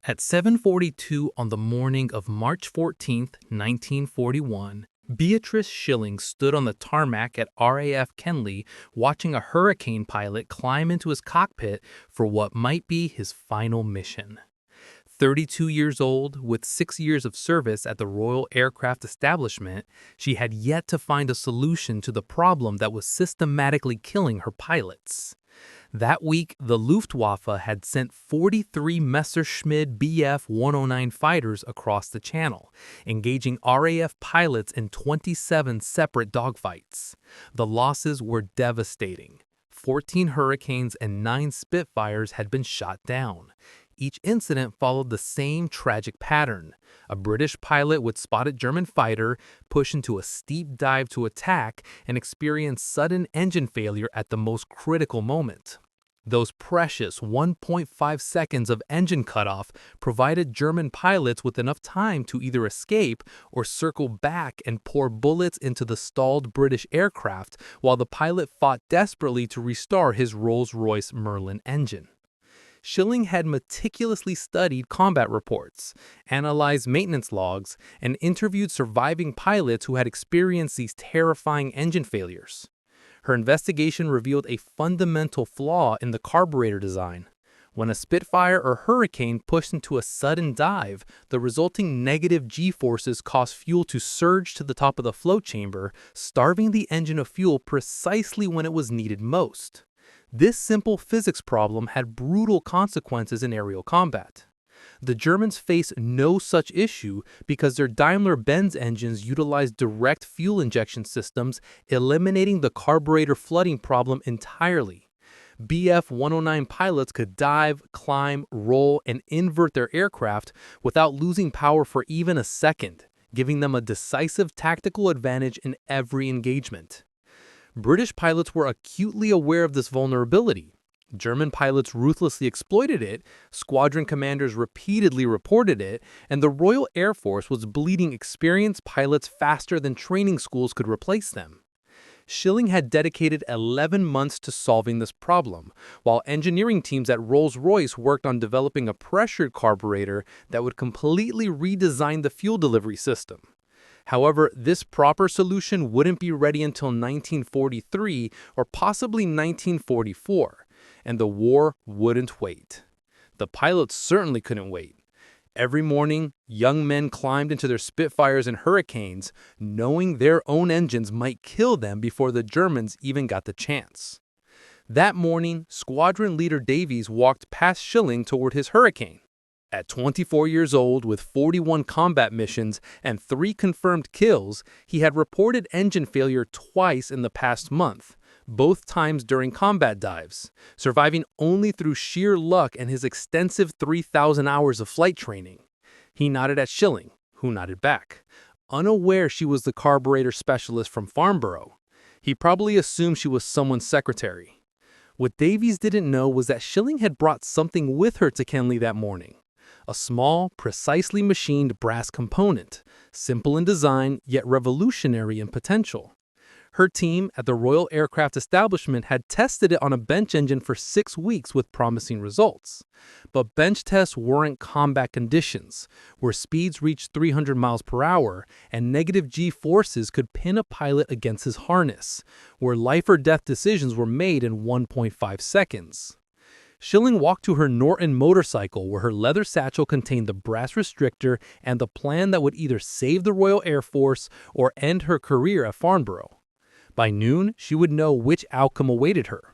At 7:42 on the morning of March 14, 1941, Beatrice Schilling stood on the tarmac at RAF Kenley watching a Hurricane pilot climb into his cockpit for what might be his final mission. 32 years old, with 6 years of service at the Royal Aircraft Establishment, she had yet to find a solution to the problem that was systematically killing her pilots. That week, the Luftwaffe had sent 43 Messerschmitt Bf 109 fighters across the channel, engaging RAF pilots in 27 separate dogfights. The losses were devastating. 14 Hurricanes and 9 Spitfires had been shot down. Each incident followed the same tragic pattern. A British pilot would spot a German fighter, push into a steep dive to attack, and experience sudden engine failure at the most critical moment. Those precious 1.5 seconds of engine cutoff provided German pilots with enough time to either escape or circle back and pour bullets into the stalled British aircraft while the pilot fought desperately to restart his Rolls-Royce Merlin engine. Schilling had meticulously studied combat reports, analyzed maintenance logs, and interviewed surviving pilots who had experienced these terrifying engine failures. Her investigation revealed a fundamental flaw in the carburetor design. When a Spitfire or Hurricane pushed into a sudden dive, the resulting negative G-forces caused fuel to surge to the top of the float chamber, starving the engine of fuel precisely when it was needed most. This simple physics problem had brutal consequences in aerial combat. The Germans faced no such issue because their Daimler-Benz engines utilized direct fuel injection systems, eliminating the carburetor flooding problem entirely. Bf 109 pilots could dive, climb, roll, and invert their aircraft without losing power for even a second, giving them a decisive tactical advantage in every engagement. British pilots were acutely aware of this vulnerability. German pilots ruthlessly exploited it, squadron commanders repeatedly reported it, and the Royal Air Force was bleeding experienced pilots faster than training schools could replace them. Schilling had dedicated 11 months to solving this problem, while engineering teams at Rolls-Royce worked on developing a pressured carburetor that would completely redesign the fuel delivery system. However, this proper solution wouldn't be ready until 1943 or possibly 1944, and the war wouldn't wait. The pilots certainly couldn't wait. Every morning, young men climbed into their Spitfires and Hurricanes, knowing their own engines might kill them before the Germans even got the chance. That morning, Squadron Leader Davies walked past Schilling toward his Hurricane. At 24 years old, with 41 combat missions and 3 confirmed kills, he had reported engine failure twice in the past month, both times during combat dives, surviving only through sheer luck and his extensive 3,000 hours of flight training. He nodded at Schilling, who nodded back, unaware she was the carburetor specialist from Farnborough. He probably assumed she was someone's secretary. What Davies didn't know was that Schilling had brought something with her to Kenley that morning. A small, precisely machined brass component, simple in design yet revolutionary in potential. Her team at the Royal Aircraft Establishment had tested it on a bench engine for 6 weeks with promising results. But bench tests weren't combat conditions, where speeds reached 300 miles per hour and negative G-forces could pin a pilot against his harness, where life or death decisions were made in 1.5 seconds. Schilling walked to her Norton motorcycle where her leather satchel contained the brass restrictor and the plan that would either save the Royal Air Force or end her career at Farnborough. By noon, she would know which outcome awaited her.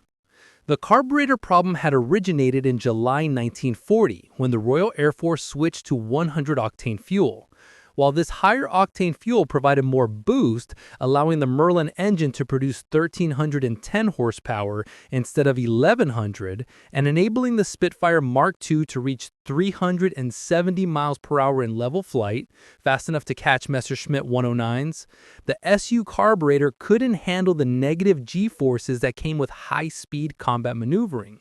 The carburetor problem had originated in July 1940 when the Royal Air Force switched to 100-octane fuel. While this higher octane fuel provided more boost, allowing the Merlin engine to produce 1,310 horsepower instead of 1,100, and enabling the Spitfire Mark II to reach 370 miles per hour in level flight, fast enough to catch Messerschmitt 109s, the SU carburetor couldn't handle the negative G-forces that came with high-speed combat maneuvering.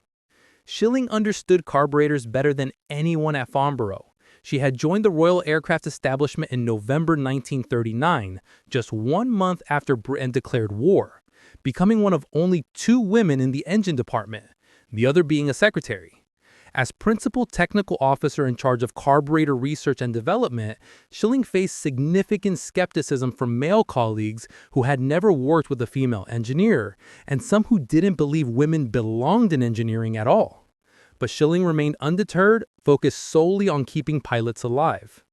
Schilling understood carburetors better than anyone at Farnborough. She had joined the Royal Aircraft Establishment in November 1939, just 1 month after Britain declared war, becoming one of only 2 women in the engine department, the other being a secretary. As principal technical officer in charge of carburetor research and development, Schilling faced significant skepticism from male colleagues who had never worked with a female engineer, and some who didn't believe women belonged in engineering at all. But Schilling remained undeterred, focused solely on keeping pilots alive.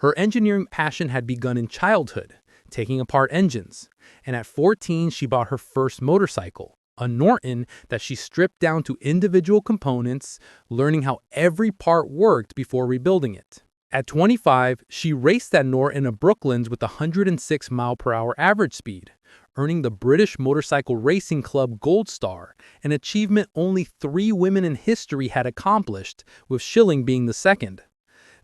Her engineering passion had begun in childhood, taking apart engines, and at 14 she bought her first motorcycle, a Norton that she stripped down to individual components, learning how every part worked before rebuilding it. At 25, she raced that Norton in Brooklands with 106 mph average speed, earning the British Motorcycle Racing Club Gold Star, an achievement only 3 women in history had accomplished, with Schilling being the second.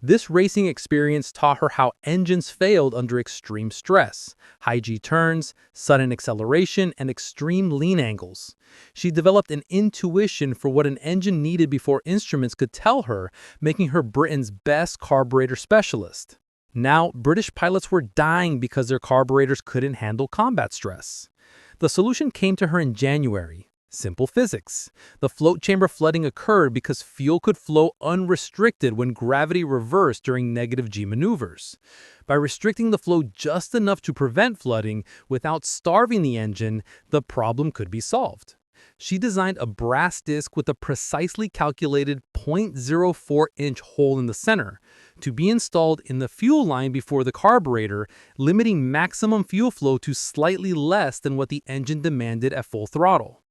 This racing experience taught her how engines failed under extreme stress, high G turns, sudden acceleration, and extreme lean angles. She developed an intuition for what an engine needed before instruments could tell her, making her Britain's best carburetor specialist. Now, British pilots were dying because their carburetors couldn't handle combat stress. The solution came to her in January. Simple physics. The float chamber flooding occurred because fuel could flow unrestricted when gravity reversed during negative G maneuvers. By restricting the flow just enough to prevent flooding without starving the engine, the problem could be solved. She designed a brass disc with a precisely calculated 0.04-inch hole in the center to be installed in the fuel line before the carburetor, limiting maximum fuel flow to slightly less than what the engine demanded at full throttle.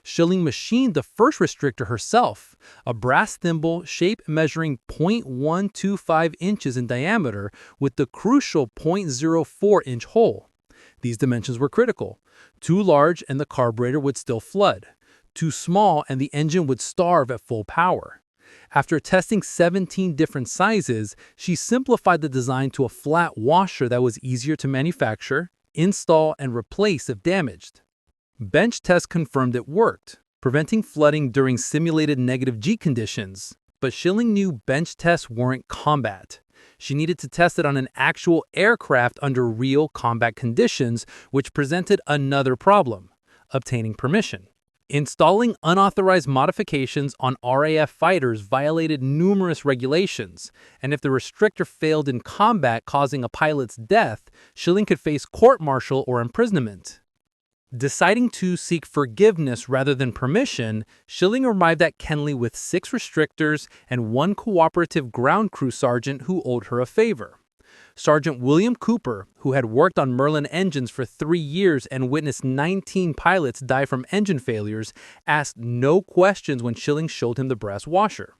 Schilling machined the first restrictor herself, a brass thimble shape measuring 0.125 inches in diameter with the crucial 0.04-inch hole. These dimensions were critical. Too large and the carburetor would still flood. Too small and the engine would starve at full power. After testing 17 different sizes, she simplified the design to a flat washer that was easier to manufacture, install, and replace if damaged. Bench tests confirmed it worked, preventing flooding during simulated negative G conditions. But Schilling knew bench tests weren't combat. She needed to test it on an actual aircraft under real combat conditions, which presented another problem: obtaining permission. Installing unauthorized modifications on RAF fighters violated numerous regulations, and if the restrictor failed in combat, causing a pilot's death, Schilling could face court-martial or imprisonment. Deciding to seek forgiveness rather than permission, Schilling arrived at Kenley with 6 restrictors and 1 cooperative ground crew sergeant who owed her a favor. Sergeant William Cooper, who had worked on Merlin engines for 3 years and witnessed 19 pilots die from engine failures, asked no questions when Schilling showed him the brass washer.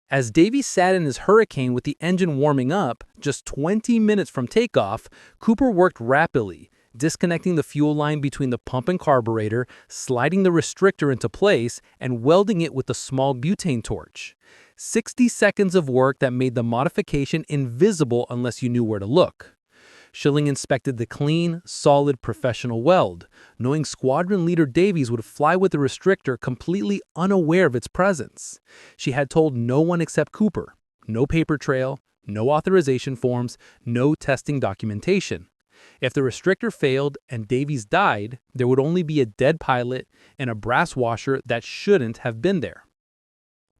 As Davy sat in his Hurricane with the engine warming up, just 20 minutes from takeoff, Cooper worked rapidly, disconnecting the fuel line between the pump and carburetor, sliding the restrictor into place, and welding it with a small butane torch. 60 seconds of work that made the modification invisible unless you knew where to look. Schilling inspected the clean, solid, professional weld, knowing Squadron Leader Davies would fly with the restrictor completely unaware of its presence. She had told no one except Cooper. No paper trail, no authorization forms, no testing documentation. If the restrictor failed and Davies died, there would only be a dead pilot and a brass washer that shouldn't have been there.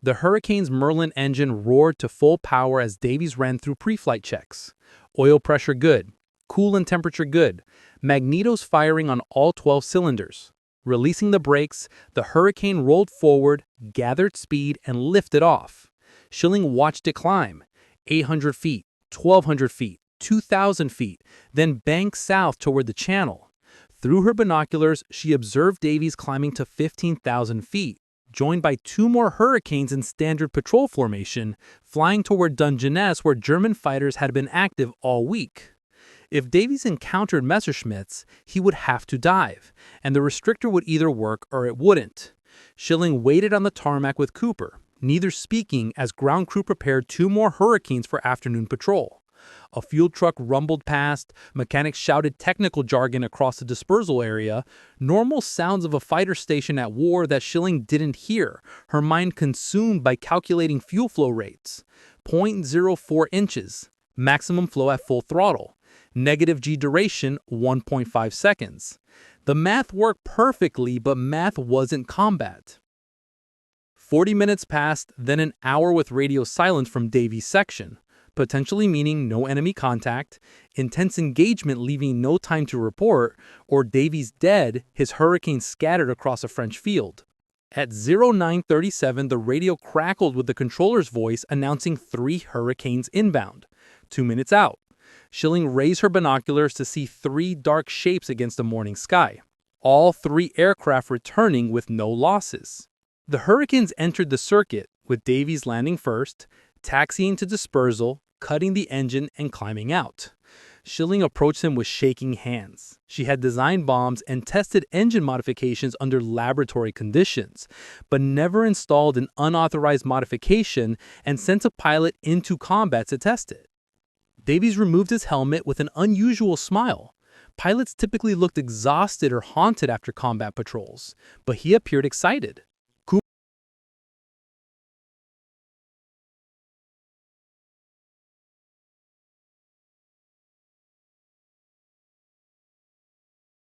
The Hurricane's Merlin engine roared to full power as Davies ran through pre-flight checks. Oil pressure good, coolant temperature good, magnetos firing on all 12 cylinders. Releasing the brakes, the Hurricane rolled forward, gathered speed, and lifted off. Schilling watched it climb, 800 feet, 1,200 feet, 2,000 feet, then bank south toward the channel. Through her binoculars, she observed Davies climbing to 15,000 feet, joined by 2 more Hurricanes in standard patrol formation, flying toward Dungeness where German fighters had been active all week. If Davies encountered Messerschmitts, he would have to dive, and the restrictor would either work or it wouldn't. Schilling waited on the tarmac with Cooper, neither speaking as ground crew prepared 2 more Hurricanes for afternoon patrol. A fuel truck rumbled past, mechanics shouted technical jargon across the dispersal area, normal sounds of a fighter station at war that Schilling didn't hear, her mind consumed by calculating fuel flow rates. 0.04 inches, maximum flow at full throttle. Negative G duration, 1.5 seconds. The math worked perfectly, but math wasn't combat. 40 minutes passed, then an hour with radio silence from Davies' section, potentially meaning no enemy contact, intense engagement leaving no time to report, or Davies dead, his Hurricane scattered across a French field. At 0937, the radio crackled with the controller's voice announcing 3 Hurricanes inbound. 2 minutes out, Schilling raised her binoculars to see 3 dark shapes against the morning sky. All 3 aircraft returning with no losses. The Hurricanes entered the circuit, with Davies landing first, taxiing to dispersal, cutting the engine, and climbing out. Schilling approached him with shaking hands. She had designed bombs and tested engine modifications under laboratory conditions, but never installed an unauthorized modification and sent a pilot into combat to test it. Davies removed his helmet with an unusual smile. Pilots typically looked exhausted or haunted after combat patrols, but he appeared excited.